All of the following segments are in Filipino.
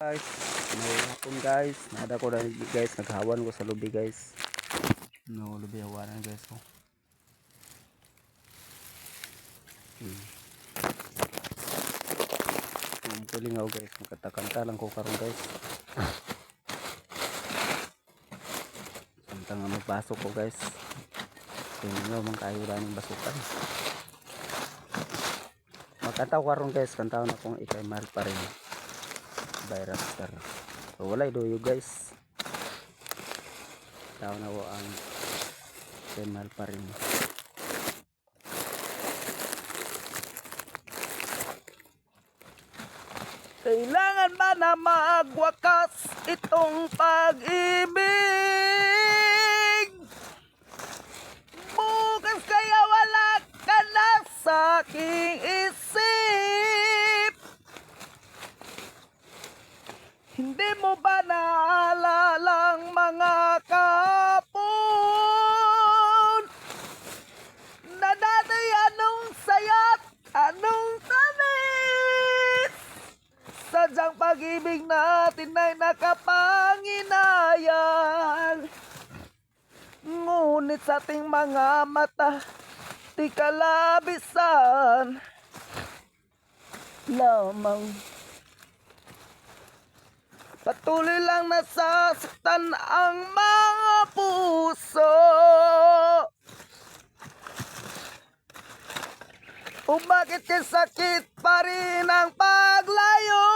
Guys, may hapon guys. Nada ko na guys, naghawan ko sa lubi guys. No, lubi hawanan guys ko. Kuling guys, magkanta lang ko karon guys. Samtang magpasok ko guys. Tingnan nyo mga kayo ng basukan. Magkanta ko karon guys, kantaon akong ikay mahal pa rin. Virus star. So wala idoyo guys. Tao na ko ang ikay mahal pa rin. Kailangan ba na magwakas itong pag-ibig? Bukas kaya wala ka na sa aking isip. Hindi mo ba naalala ang mga kapon? Na dati anong sayat, anong tamis? Sadyang pag-ibig natin ay nakapanginayan. Ngunit sa ating mga mata, di kalabisan lamang. Patuloy lang nasasaktan ang mga puso. O bakit kay sakit pa rin ang paglayo?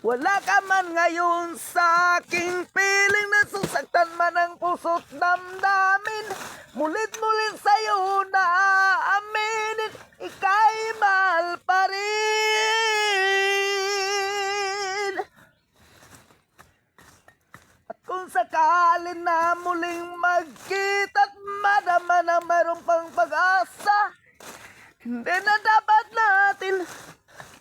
Wala ka man ngayon sa aking piling, nasasaktan man ang puso't damdamin. Mulit-mulit sa'yo na aaminin, ika'y mahal pa rin. At kung sakali na muling magkita at madama na mayroon pang pag-asa, hindi na dapat natin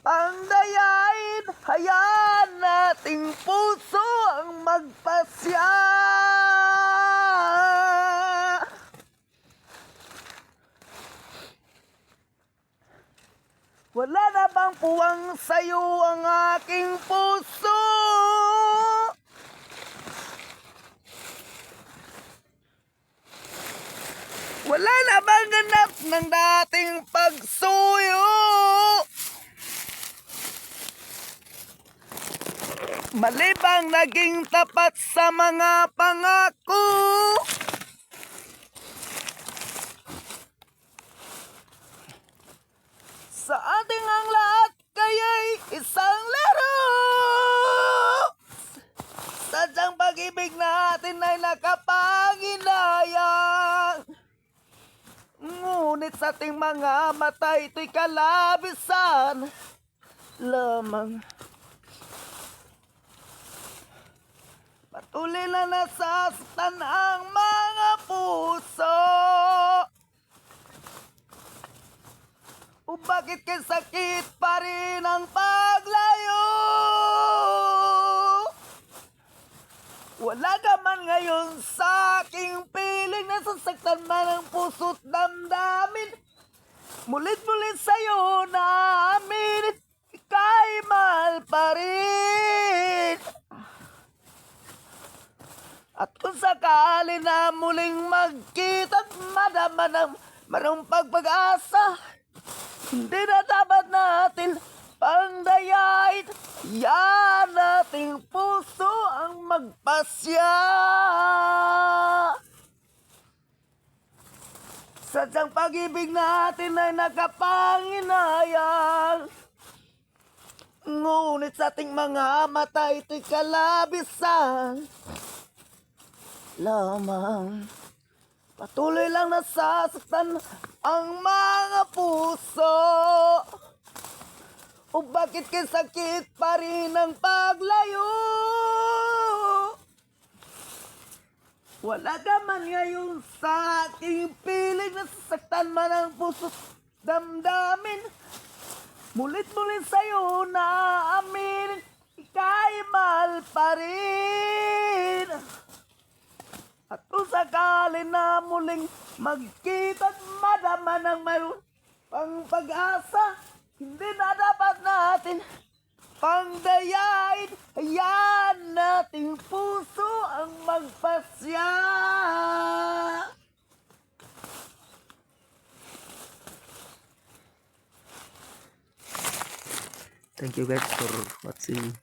pangdayain, hayaan nating puso ang magpasya. Wala na bang puwang sa'yo ang aking puso? Wala na bang ganap ng dating pagsuyo? Mali bang naging tapat sa mga pangako? Sa ating ang lahat kaya'y isang laro. Sadyang pag-ibig natin ay nakapanginayang. Ngunit sa ating mga mata ito'y kalabisan lamang. Patuloy na nasasaktan ang mga puso. O bakit kay sakit pa rin ang paglayo? Wala ka man ngayon sa aking piling, nasasaktan man ang puso't damdamin. Mulit-mulit sa'yo na aminin, ika'y mahal pa rin. At kung sakali na muling magkita at madama ng mayroong pag-asa, hindi na dapat natin pangdayain, yan nating puso ang magpasya. Sadyang pag-ibig natin ay nakapanginayang. Ngunit sa ating mga mata ito'y kalabisan lamang. Patuloy lang nasasaktan ang mga puso. O bakit kay sakit pa rin ang paglayo? Wala ka man ngayon sa aking piling, nasasaktan man ang puso't damdamin. Mulit-mulit sa'yo na aminin, ika'y mahal pa rin. At kung sakali na muling magkita at madama ng mayroon ang pag-asa, hindi na dapat natin pangdayain. Hayaan nating puso ang magpasya. Thank you guys for watching.